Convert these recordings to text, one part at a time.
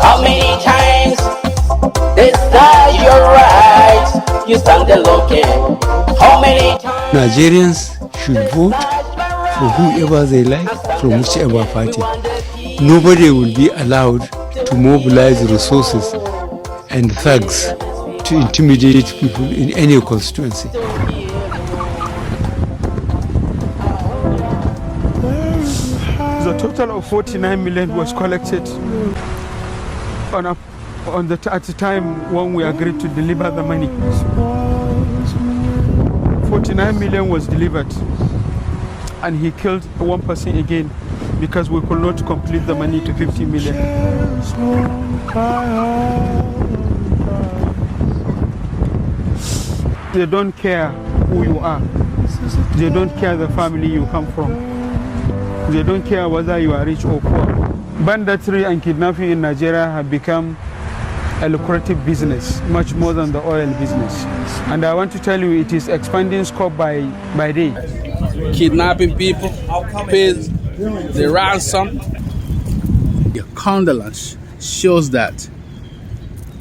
How many times they say you're right, you stand there looking. How many times Nigerians should vote for whoever they like from whichever party. Nobody will be allowed to mobilize resources and thugs to intimidate people in any constituency. The total of 49 million was collected at the time when we agreed to deliver the money. 49 million was delivered, and he killed one person again because we could not complete the money to 50 million. They don't care who you are. They don't care the family you come from. They don't care whether you are rich or poor. Banditry and kidnapping in Nigeria have become a lucrative business, much more than the oil business. And I want to tell you, it is expanding scope by day. Kidnapping people, pay the ransom. Your condolence shows that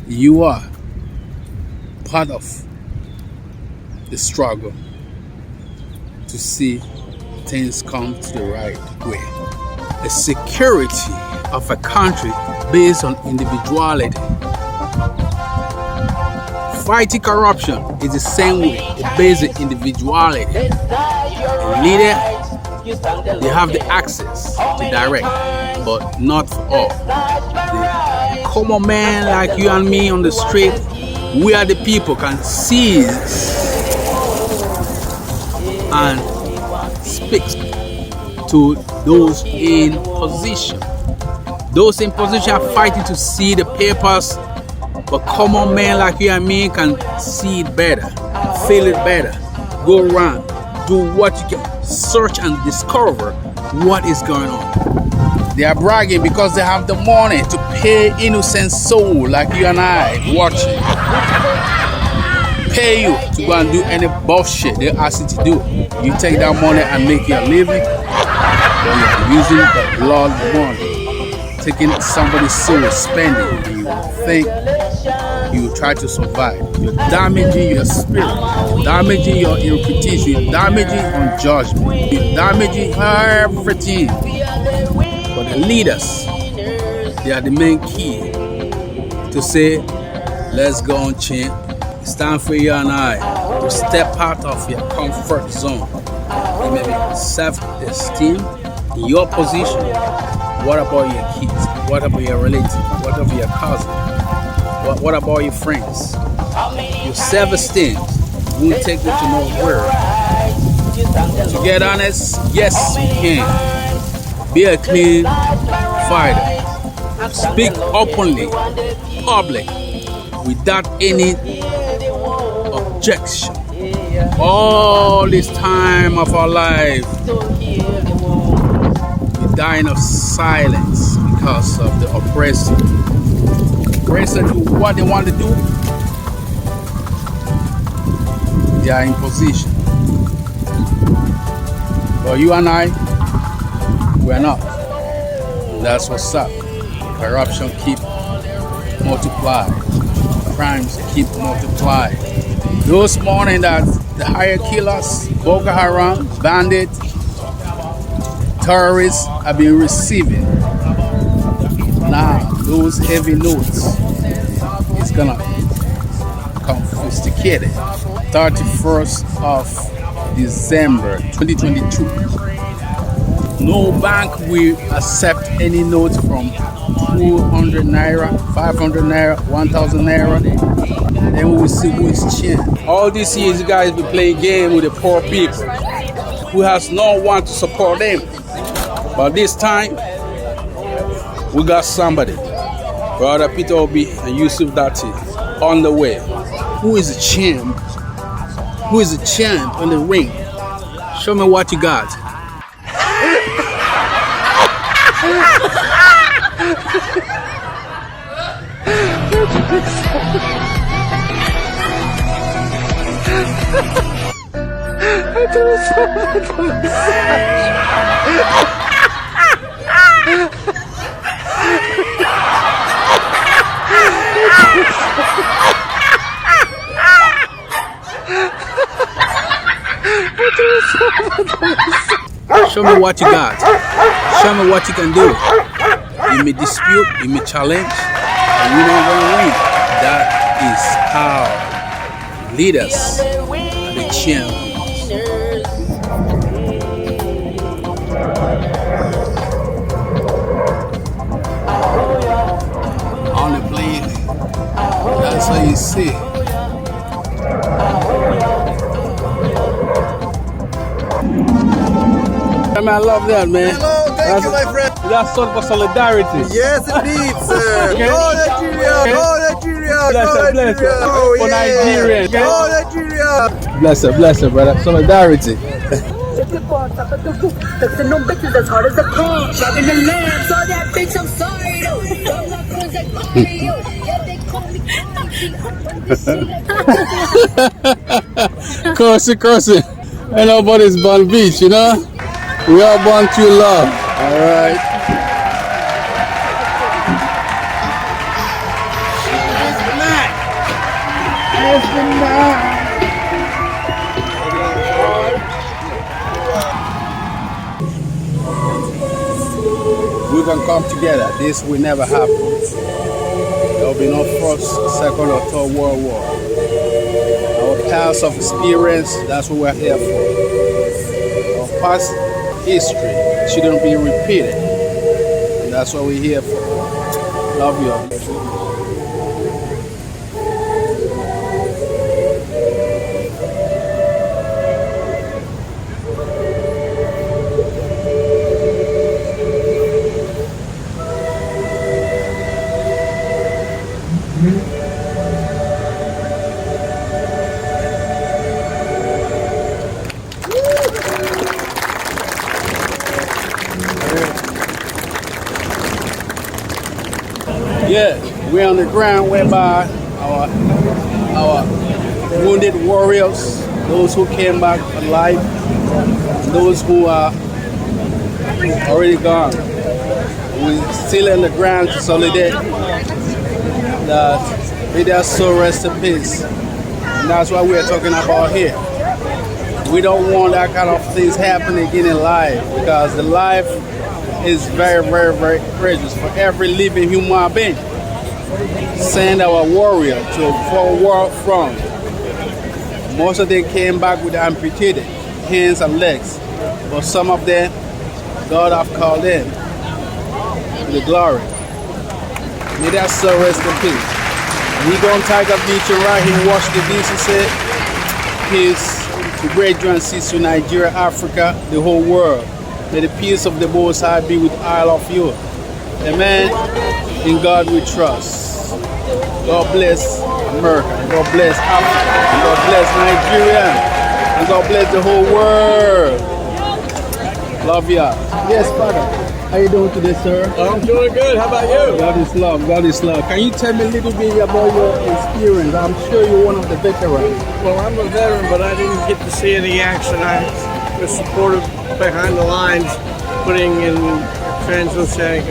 you are part of the struggle to see things come to the right way. The security of a country based on individuality. Fighting corruption is the same way, it's based on individuality. A leader, they have the access to direct, but not for all. The common man like you and me on the street, we are the people can seize and speak to those in position. Those in position are fighting to see the papers, but common men like you and me can see it better, feel it better, go around, do what you can, search and discover what is going on. They are bragging because they have the money to pay innocent soul like you and I watching. Pay you to go and do any bullshit they ask you to do. You take that money and make your living, or you're using the blood money, taking somebody's soul, spending. You think you try to survive. You're damaging your spirit, damaging your reputation, you're damaging your judgment, you're damaging everything. But the leaders, they are the main key to say, let's go on, chin. It's time for you and I to step out of your comfort zone. It may be self-esteem in your position. What about your kids? What about your relatives? What about your cousin? What about your friends? Your self-esteem won't take you to nowhere. To get honest, yes, you can. Be a clean fighter. Speak openly, public, without any objection. All this time of our life, we're dying of silence because of the oppressor. Oppressor do what they want to do. They are in position. But you and I, we're not. That's what's up. Corruption keep multiplying. Crimes keep multiplying. Those morning that the hired killers, Boko Haram, bandits, terrorists have been receiving. Now those heavy notes is gonna confiscated. 31st of December 2022. No bank will accept any notes from 200 naira, 500 naira, 1000 naira. Then we will see who is chin. All these years, you guys been playing game with the poor people who has no one to support them. But this time, we got somebody. Brother Peter Obi and Yusuf Dati on the way. Who is the champ? Who is the champ in the ring? Show me what you got. Show me what you got. Show me what you can do. You may dispute, you may challenge, and you're not going to win. That is how leaders are the champions. On the plane, that's how you see. I mean, I love that, man. Hello, thank you, my friend. That's sort of solidarity. Yes, indeed, sir. Okay. Go Nigeria! Okay. Go Nigeria! Bless Go her, bless her. Nigeria! Oh, For yeah. Nigeria, okay. Go Nigeria! Bless her, brother. Solidarity. Took the no bitches as hard as I can. Driving the lamb, saw that bitch, I'm sorry. Don't like ones like Mario. Yeah, they call me Cursing. Ain't nobody's born beach, you know? We are born to love. Alright. We can come together. This will never happen. There will be no first, second, or third world war. Our past of experience, that's what we're here for. Our past history shouldn't be repeated. And that's what we're here for. Love you. Yeah, we're on the ground whereby our wounded warriors, those who came back alive, those who are already gone. We're still on the ground to solidarity. That may their soul rest in peace. And that's what we're talking about here. We don't want that kind of things happening again in life, because the life is very, very, very precious for every living human being. Send our warrior to a far war front. Most of them came back with amputated hands and legs, but some of them, God have called them to the glory. May that soul rest in peace. We go on Tiger Beach and right here in Washington, D.C. Peace to great John to Nigeria, Africa, the whole world. May the peace of the Most High be with all of you. Amen. In God we trust. God bless America. God bless Africa. God bless Nigeria. And God bless the whole world. Love ya. Yes, Father. How you doing today, sir? I'm doing good. How about you? God is love. God is love. Can you tell me a little bit about your experience? I'm sure you're one of the veterans. Well, I'm a veteran, but I didn't get to see any action. I was supportive behind the lines, putting in transoceanic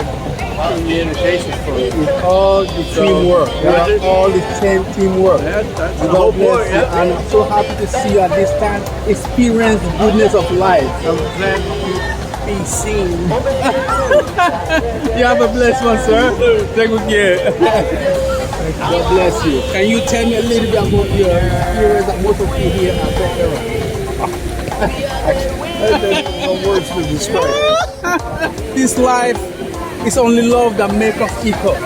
communications for me. It's all the teamwork. We are all the same teamwork. That's the God whole bless point. you. And I'm so happy to see you at this time. Experience the goodness of life. I'm glad to be seen. You have a blessed one, sir. Take good care. God bless you. Can you tell me a little bit about your experience that most of you here are veterans? There's no words to describe. This life is only love that makes us equal.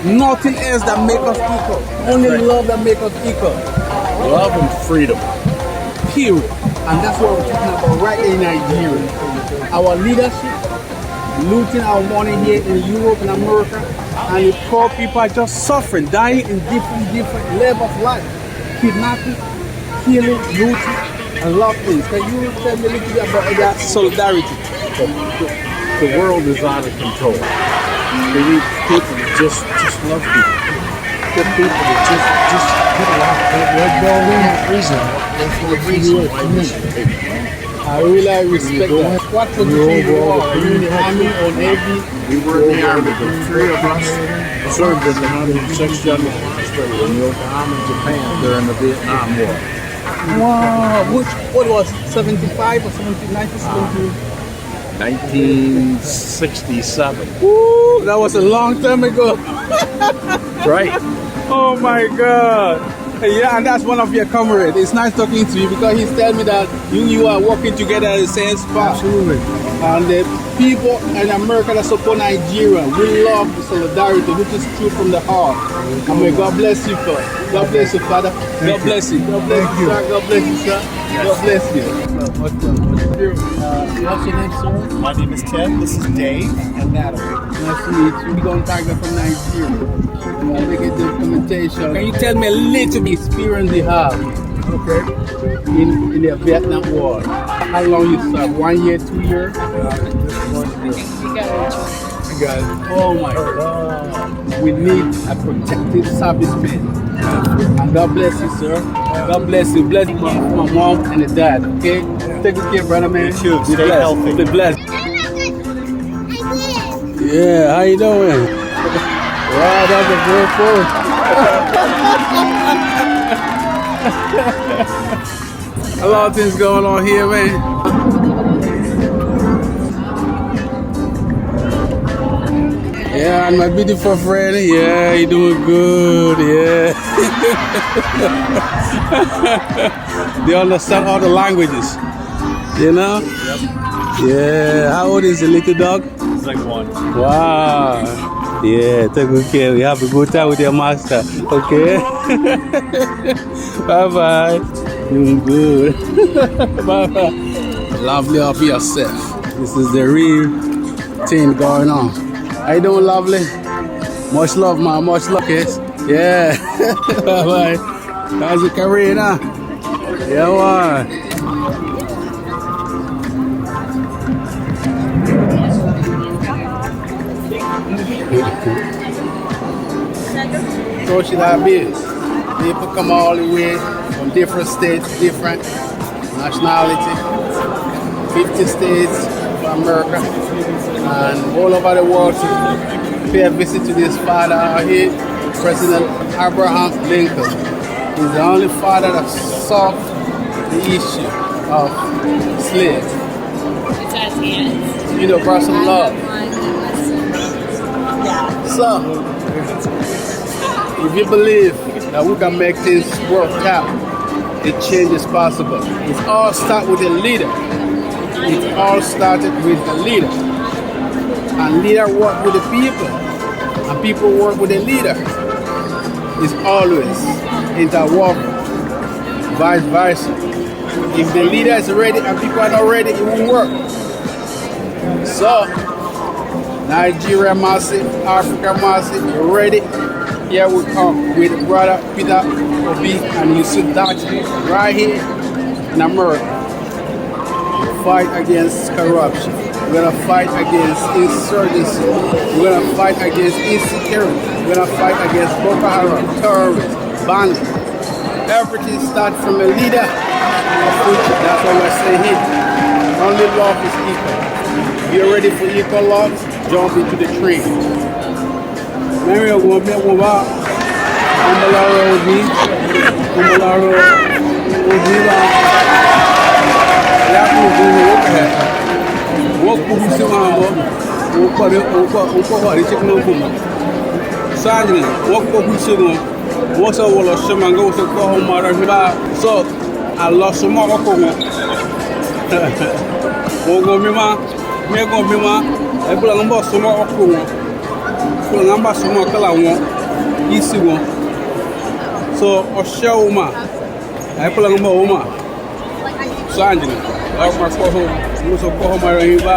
Nothing else that makes us equal. Only love that makes us equal. Love and freedom. Period. And that's what we're talking about right in Nigeria. Our leadership, looting our money here in Europe and America, and the poor people are just suffering, dying in different levels of life. Kidnapping, killing, looting, and a lot of things. Can you tell me a little bit about that solidarity? The world is out of control. We need people to just love people. Get people to just get along. Reason why we should hate. I really respect that. What position you are? Are you in the army or navy? We were in the army. The three of us served in the 106th General Australia in Yokohama, Japan during the Vietnam War. Wow, what was 75 or 79 or 70? 1967. Woo, that was a long time ago. Right. Oh my God. Yeah, and that's one of your comrades. It's nice talking to you because he's telling me that you are working together at the same spot. Absolutely. And the people in America that support Nigeria, we love the solidarity, which is true from the heart. And may God bless you, Father. God bless you, Father. God bless you. God bless you, sir. God bless you, sir. God bless you. What's your name, sir? My name is Ted. This is Dave and Natalie. Nice to meet you. We're going to Tiger from Nigeria. They get the implementation. Can you tell me a little bit experience you have? Okay. In the Vietnam War. How long you served? 1 year, 2 years? 1 year. You got it. Oh my God. We need a protective serviceman. And God bless you, sir. God bless you. Bless my mom and the dad. Okay? Take good care, brother, man. You too. Stay healthy. Be blessed. Yeah, how you doing? Wow, that's a great post. A lot of things going on here, man. Yeah, and my beautiful friend, yeah, you doing good, yeah. They understand all the languages, you know? Yep. Yeah, how old is the little dog? It's like 1. Wow. Yeah, take good care. We have a good time with your master, okay? Bye-bye. Doing good. Bye-bye. Lovely of yourself. This is the real thing going on. How you doing, lovely? Much love, man. Much love, kids. Yeah. Bye-bye. How's your career now? Yeah, why? So should I be? People come all the way from different states, different nationality, 50 states of America, and all over the world to pay a visit to this father out here, President Abraham Lincoln. He's the only father that solved the issue of slaves. Universal love. So, if you believe that we can make things work out, the change is possible. It all starts with a leader. It all started with the leader. And leader work with the people. And people work with the leader. It's always interwoven. Vice versa. If the leader is ready and people are not ready, it won't work. So, Nigeria massive, Africa massive, you ready? Here we come with brother Peter Obi and Yusuf Dati right here in America. Fight against corruption. We're gonna fight against insurgency. We're gonna fight against insecurity. We're gonna fight against Boko Haram, terrorists, bandits. Everything starts from a leader. That's what we're saying here. Only love is equal. If you're ready for equal love, jump into the train. Mary will be over Umbalaro Obi. Umbalaro Obi. Yaku Obi Wokahe. Woku Simambo. Woka Chicken Obi. Sandra, Woku Simon. What's a wall of Shamango to call Mara Hiba. So I lost some more. Ogo Mima. Mego Mima. I put a number of some more. Number some more color one, easy one. So, Oshawuma, I put a number of Oma. Sanding, out my coho, most of Kohoma Riva,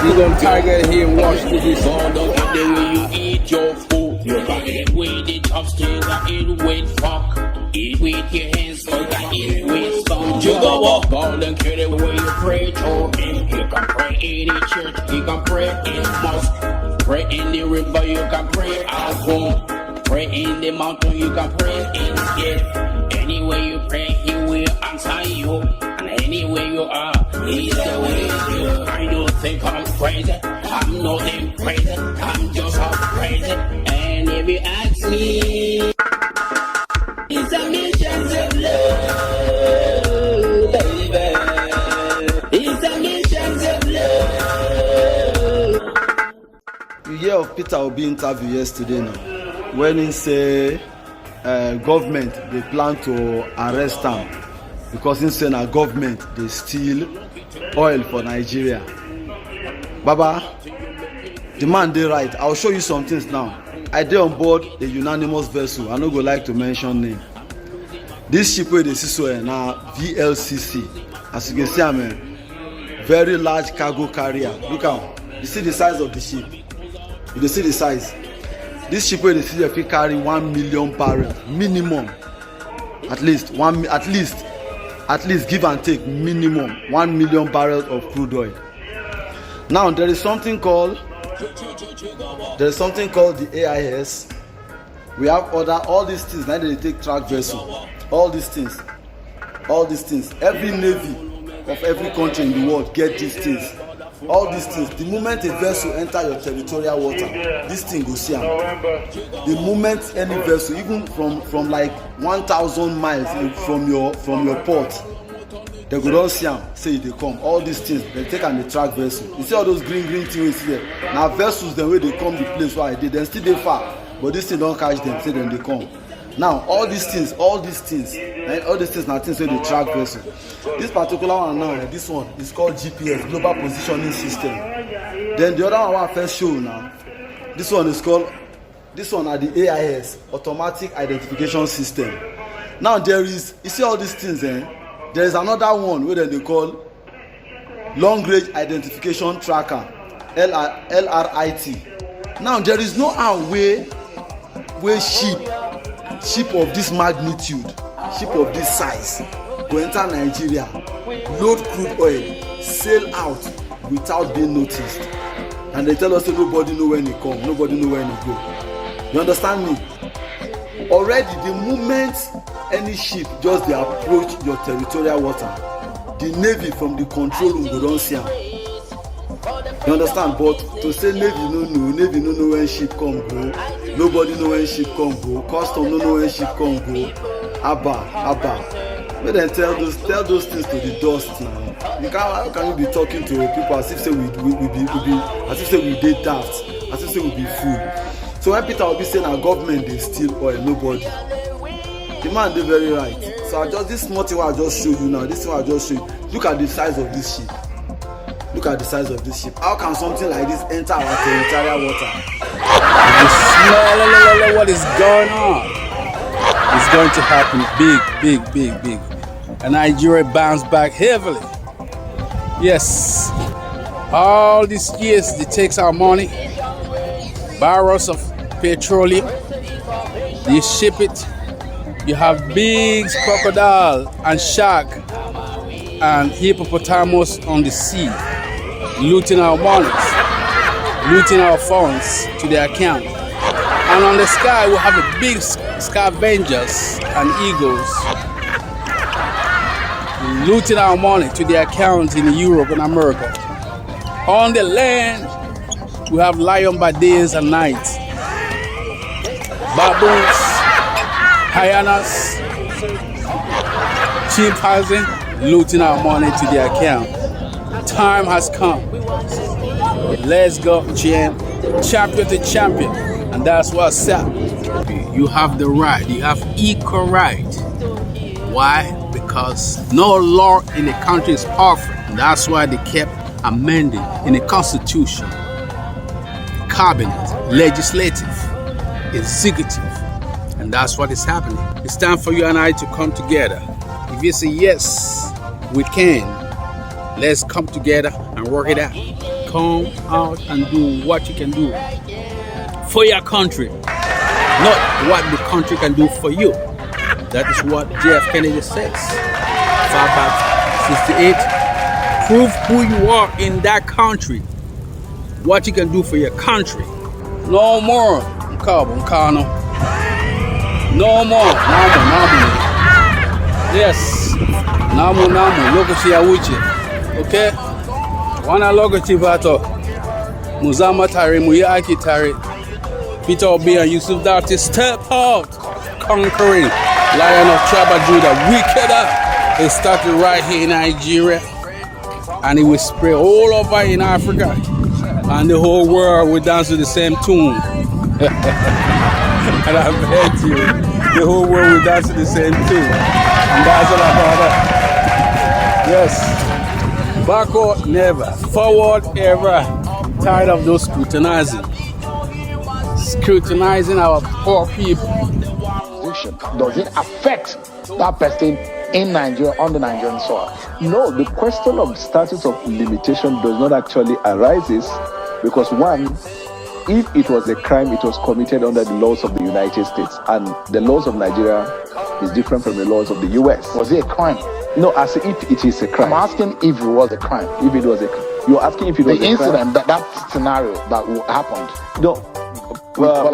you're going to target here and watch this. The way you eat your food, you got it with the chopsticks, eat with fork, eat with your hands, eat with spoon. You go walk all and carry the way you pray to him. You can pray in the church, you can pray in the mosque, pray in the river, you can pray at home, pray in the mountain, you can pray in the gate. Anywhere you pray, he will answer you, and anywhere you are, he's the way you. I don't think I'm crazy, I'm not even crazy, I'm just half crazy. And if you ask me. hear of Peter Obi interview yesterday now, when he say government they plan to arrest him because he say na government they steal oil for Nigeria. Baba, the man dey right. I'll show you some things now. I dey on board a unanimous vessel. I no go like to mention name. This ship wey dey see so na VLCC. As you can see, I'm a very large cargo carrier. Look am. You see the size of the ship. You dey see the size. This ship wey dey see fit carry 1 million barrels minimum. At least give and take minimum 1 million barrels of crude oil. Now there is something called the AIS. We have all these things. Now they take track vessel. All these things. Every navy of every country in the world get these things. All these things. The moment a vessel enter your territorial water, this thing go see am. The moment any vessel, even from like 1,000 miles from your port, they go don see am, say they come. All these things they take and they track vessel. You see all those green things we see there. Now vessels dem wey dey come the place where I dey, dem still dey far, but this thing don catch them, say dem dey come. Now all these things na things wey dey track vessel. This particular one now, this one is called GPS, Global Positioning System. Then the other one I first show now, this one are the AIS, Automatic Identification System. Now you see all these things there is another one wey they call Long Range Identification Tracker, LRIT. Now there is no how where ship of this magnitude, ship of this size go enter Nigeria, load crude oil, sail out without being noticed, and they tell us that nobody know when they come, nobody know when they go. You understand me? Already the moment any ship just dey approach your territorial water, the navy from the control room go don see am. You understand? But to say navy no know when ship come go, nobody know when ship come go, custom no know when ship come go. Abba. Make them tell those things to the dust now. How can you be talking to people as if say we dey daft, as if say we be fool? So when Peter will be saying our government they steal oil, nobody. The man dey very right. So this small thing I just showed you now. Look at the size of this ship. How can something like this enter our territorial water? You smell what is going on. It's going to happen big. And Nigeria bounce back heavily. Yes. All these years it takes our money, barrels of petroleum. You ship it. You have big crocodile and shark and hippopotamus on the sea, looting our monies, looting our funds to their account. And on the sky, we have a big scavengers and eagles looting our money to their accounts in Europe and America. On the land, we have lion by days and nights, baboons, hyenas, chimpanzees looting our money to their account. Time has come. Let's go, champion to champion. And that's what's up. You have the right, you have equal right. Why? Because no law in the country is perfect. And that's why they kept amending in the constitution, cabinet, legislative, executive. And that's what is happening. It's time for you and I to come together. If you say yes, we can, let's come together and work it out. Come out and do what you can do for your country, not what the country can do for you. That is what J.F. Kennedy says. Far back 68. Prove who you are in that country, what you can do for your country. No more Nkano. No more Namu. Yes. Namu. Lokaci ya wuce. Okay? Wannan lokaci ba to mu zama tare mu yi aiki tare. Peter Obi and Yusuf Dati step out, conquering Lion of Tribe of Judah. Wickeder. It started right here in Nigeria, and it will spread all over in Africa. And the whole world will dance to the same tune. And I bet you, the whole world will dance to the same tune. And that's all about that. Yes. Backward, never. Forward, ever. Tired of those scrutinizing. Scrutinizing our poor people. Does it affect that person in Nigeria, on the Nigerian soil? No, the question of status of limitation does not actually arises because one, if it was a crime, it was committed under the laws of the United States, and the laws of Nigeria is different from the laws of the US. Was it a crime? No, as if it is a crime. I'm asking if it was a crime. If it was a crime. You're asking if it was the a incident, crime? that scenario that happened. No,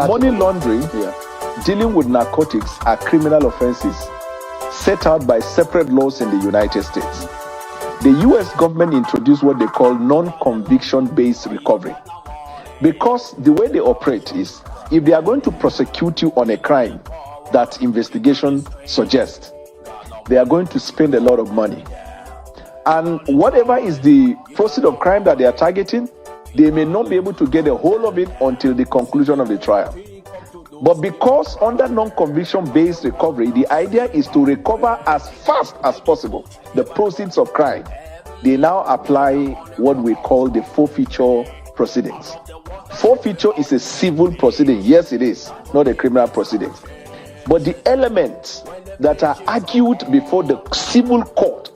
money laundering, dealing with narcotics are criminal offenses set out by separate laws in the United States. The US government introduced what they call non-conviction based recovery. Because the way they operate is, if they are going to prosecute you on a crime that investigation suggests, they are going to spend a lot of money. And whatever is the proceed of crime that they are targeting, they may not be able to get a hold of it until the conclusion of the trial. But because under non-conviction based recovery, the idea is to recover as fast as possible the proceeds of crime, they now apply what we call the forfeiture proceedings. Forfeiture is a civil proceeding. Yes, it is, not a criminal proceeding. But the elements that are argued before the civil court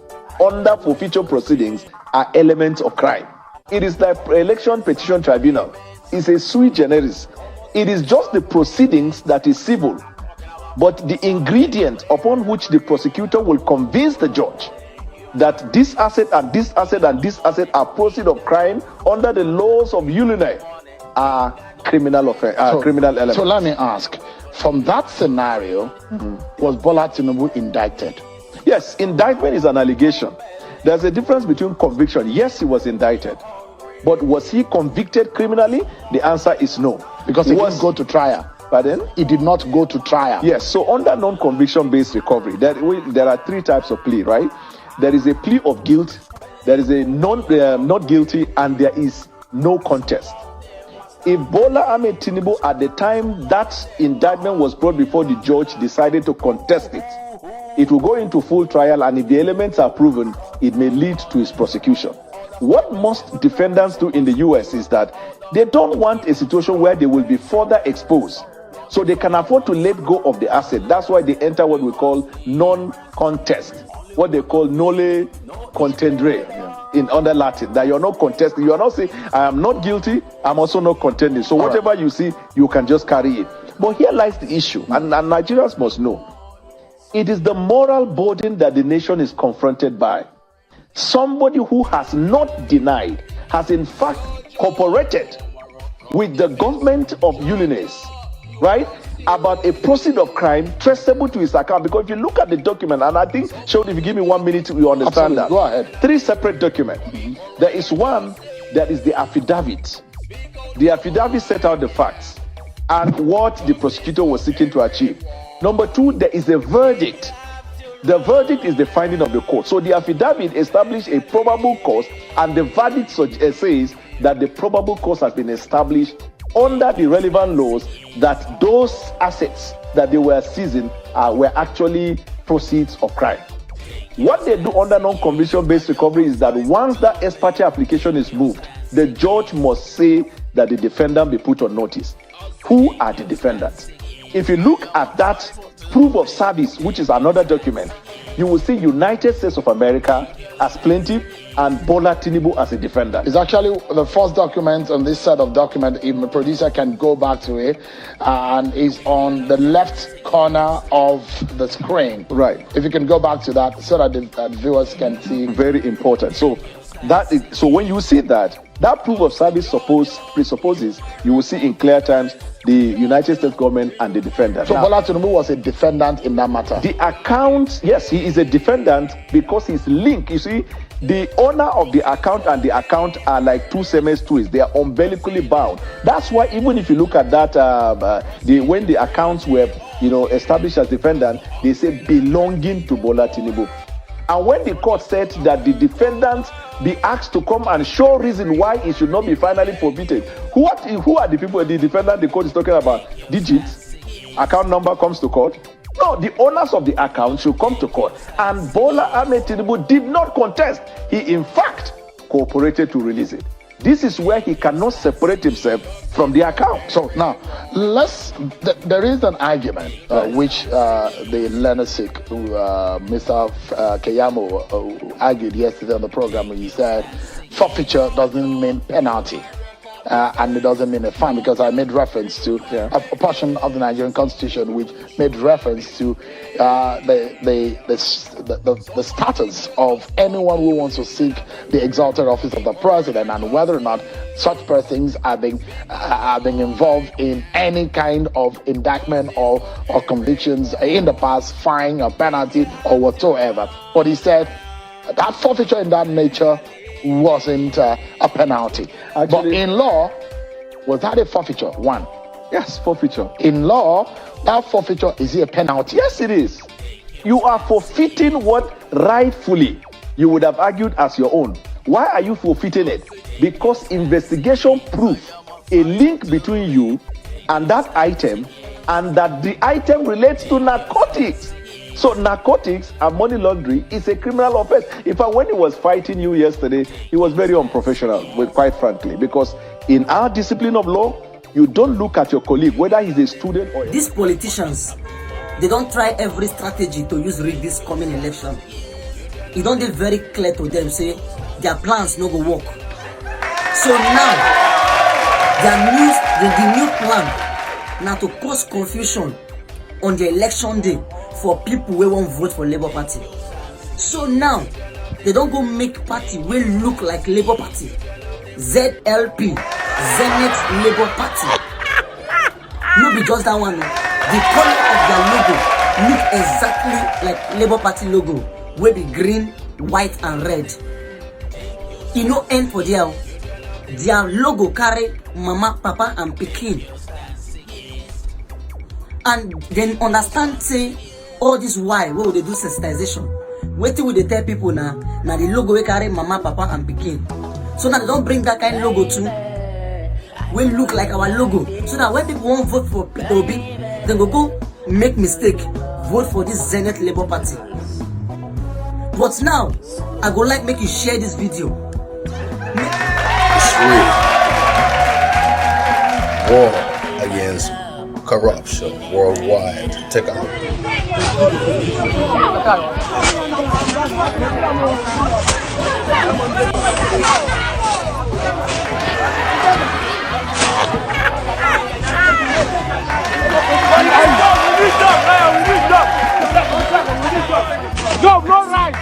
under forfeiture proceedings are elements of crime. It is like election petition tribunal. It's a sui generis. It is just the proceedings that is civil, but the ingredient upon which the prosecutor will convince the judge that this asset and this asset and this asset are proceeds of crime under the laws of Illinois are criminal elements. So let me ask, from that scenario, was Bola Tinubu indicted? Yes, indictment is an allegation. There's a difference between conviction. Yes, he was indicted. But was he convicted criminally? The answer is no. Because he didn't go to trial. Pardon? He did not go to trial. Yes, so under non-conviction based recovery, there are three types of plea, right? There is a plea of guilt, there is a not guilty, and there is no contest. If Bola Ahmed Tinubu at the time that indictment was brought before the judge decided to contest it, it will go into full trial, and if the elements are proven, it may lead to his prosecution. What most defendants do in the US is that they don't want a situation where they will be further exposed. So they can afford to let go of the asset. That's why they enter what we call non-contest, what they call nolle contendere in under Latin, that you're not contesting. You are not saying, I am not guilty, I'm also not contending. So whatever you see, you can just carry it. But here lies the issue, and Nigerians must know. It is the moral burden that the nation is confronted by. Somebody who has not denied, has in fact cooperated with the government of Illinois, right, about a proceed of crime traceable to his account. Because if you look at the document, and I think, Sean, if you give me 1 minute, you understand that. Go ahead. 3 separate documents. There is one that is the affidavit. The affidavit set out the facts and what the prosecutor was seeking to achieve. Number 2, there is a verdict. The verdict is the finding of the court. So the affidavit established a probable cause, and the verdict says that the probable cause has been established under the relevant laws that those assets that they were seizing were actually proceeds of crime. What they do under non-conviction based recovery is that once that ex parte application is moved, the judge must say that the defendant be put on notice. Who are the defendants? If you look at that proof of service, which is another document, you will see United States of America as plaintiff and Bola Tinubu as a defendant. It's actually the first document on this set of documents. If the producer can go back to it, and is on the left corner of the screen. Right. If you can go back to that so that the viewers can see. Very important. So when you see that proof of service presupposes, you will see in clear terms the United States government and the defendant. So Bola Tinubu was a defendant in that matter. The account, yes, he is a defendant because he's linked. You see, the owner of the account and the account are like two semesters. They are umbilically bound. That's why even if you look at that, when the accounts were established as defendant, they say belonging to Bola Tinubu. And when the court said that the defendant be asked to come and show reason why it should not be finally forfeited. Who are the people, the defendant the court is talking about? Digits? Account number comes to court? No, the owners of the account should come to court. And Bola Ahmed Tinubu did not contest. He, in fact, cooperated to release it. This is where he cannot separate himself from the account. So now, there is an argument which the Lenasik, Mr. Keyamo, argued yesterday on the program when he said forfeiture doesn't mean penalty. And it doesn't mean a fine, because I made reference to a portion of the Nigerian Constitution which made reference to the status of anyone who wants to seek the exalted office of the president, and whether or not such persons are being involved in any kind of indictment or convictions in the past, fine or penalty or whatsoever. But he said that forfeiture in that nature wasn't a penalty. Actually, but in law, was that a forfeiture? One. Yes, forfeiture. In law, that forfeiture, is it a penalty? Yes, it is. You are forfeiting what rightfully you would have argued as your own. Why are you forfeiting it? Because investigation proved a link between you and that item, and that the item relates to narcotics. So narcotics and money laundering is a criminal offense. In fact, when he was fighting you yesterday, he was very unprofessional, quite frankly, because in our discipline of law, you don't look at your colleague, whether he's a student or... These politicians, they don't try every strategy to use rig this coming election. It don't get very clear to them, say, their plans no go work. So now, the new plan, now to cause confusion on the election day for people who won't vote for Labour Party. So now, they don't go make party will look like Labour Party. ZLP, Zenith Labour Party. No be just that one. The color of their logo look exactly like Labour Party logo, where be green, white and red. You know, end for their logo carry mama, papa and pikin. And then understand, say, all this why we they do sensitization. Wait till they tell people now the logo we carry mama, papa and pikin. So now they don't bring that kind of logo too. We look like our logo. So that when people won't vote for Peter Obi, then go make mistake, vote for this Zenith Labour Party. But now, I go like make you share this video. It's real. War against corruption worldwide. Take out. Go, no right.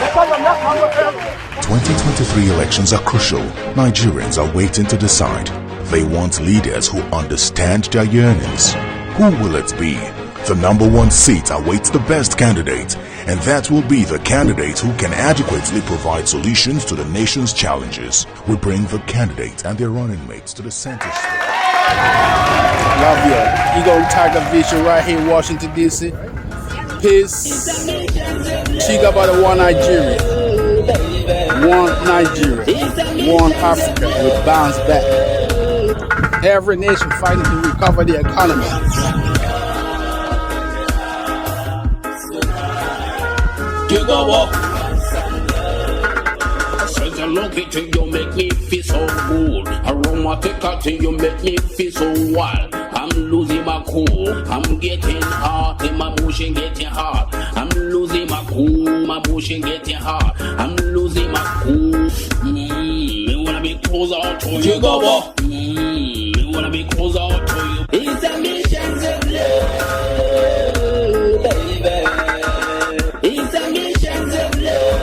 The 2023 elections are crucial. Nigerians are waiting to decide. They want leaders who understand their yearnings. Who will it be? The number one seat awaits the best candidate, and that will be the candidate who can adequately provide solutions to the nation's challenges. We bring the candidate and their running mates to the center stage. Love you. Ego Tiger Vision right here in Washington, D.C. Peace. Chica about the one Nigeria. One Nigeria. One Africa will bounce back. Every nation fighting to recover the economy. You go walk. Says I look at you, you make me feel so good. Aromatic till you make me feel so wild. I'm losing my cool, I'm getting hot, and my motion getting hot. I'm losing my cool, my motion getting hot. I'm losing my cool. Me wanna be closer to you. Go walk. Me wanna be closer to you. It's a mission to love, baby. It's a mission to love.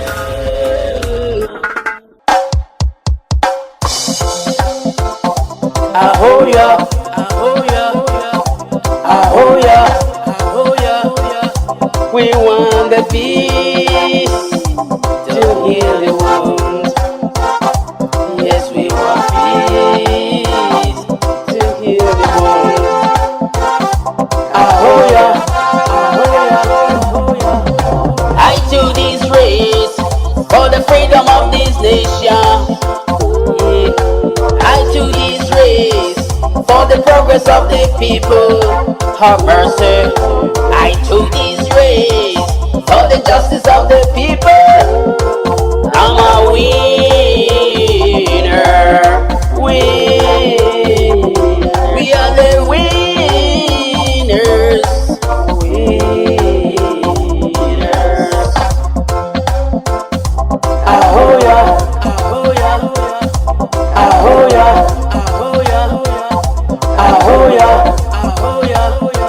Ahoya, ahoya, ahoya, ahoya. We want the peace to heal the wounds. Yes, we want peace to heal the wounds. people, have mercy. I took this race for the justice of the people. I'm a winner. We are the winners. Ahoya, ahoya, ahoya, ahoya, ahoya, ahoya, ahoya.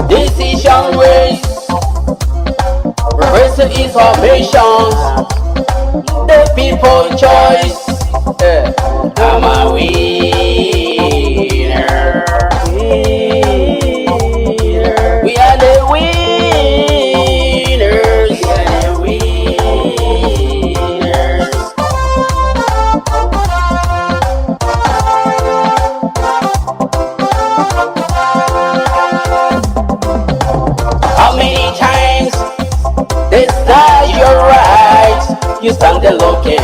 Decision race, progressive information, the people choice. I'm a winner. We are the winners. We are the winners. How many times they start your rights? You stand there looking.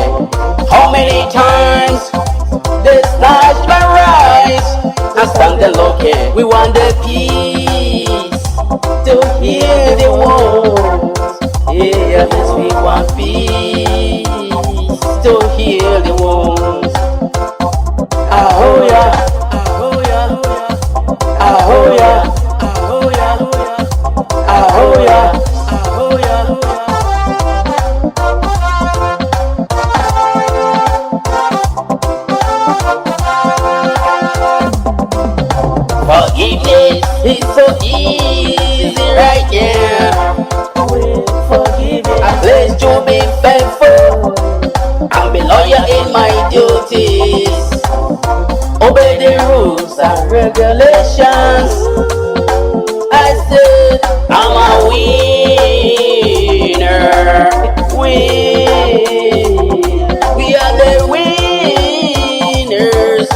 How many times they snatch my rights? I stand there looking. We want the peace to heal the wounds. Yeah, yes, we want peace to heal the wounds. Ahoya, ahoya, ahoya, ahoya, ahoya, ahoya, ahoya. Forgiveness is so easy right now. I pledge to be faithful and be loyal in my duties. Obey the rules and regulations. I said I'm a winner. We are the winners.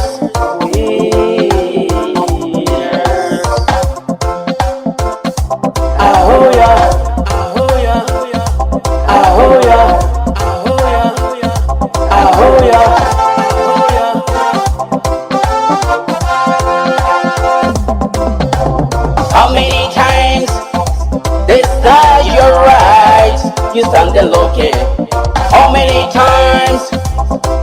Ahoya, ahoya, ahoya, ahoya, ahoya, ahoya. How many times they start your rights? You stand there looking. How many times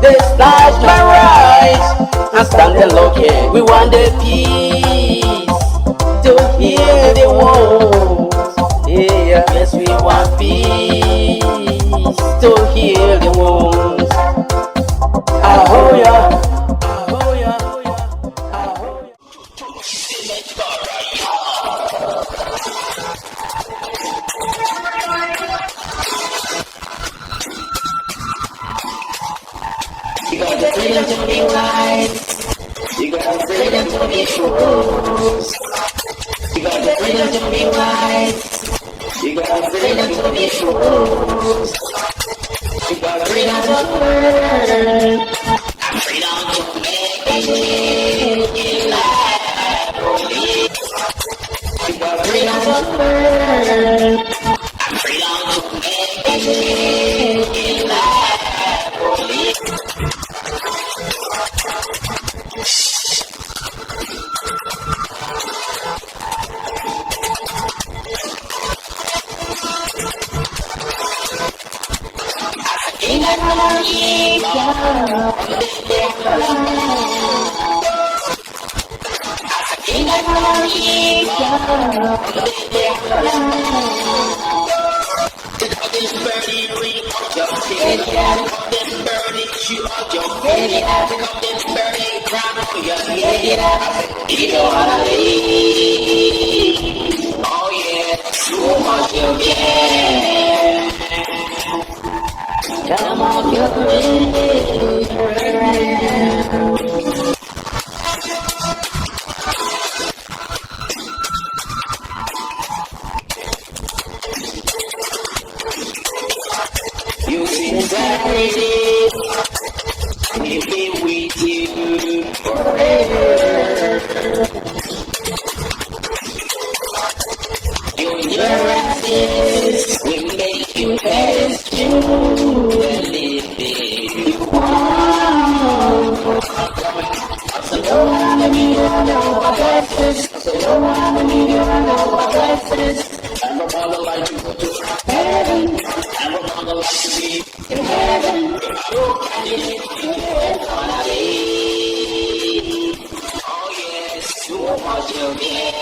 they snatch my rights? I stand there looking. We want the peace to heal the wounds. Yeah, yes, we want peace to heal the wounds. Ahoya, ahoya, ahoya. You got the freedom to be right. You got the freedom to be true. You got the freedom to be right. You got the freedom to be true. You got the freedom to learn. And freedom to make it life. You got the freedom to learn. And freedom to make it life. Oh yeah, so much you can. Come on, you sincerity will be with you forever. Your endurance will make you best to live. Oh yes, you want to be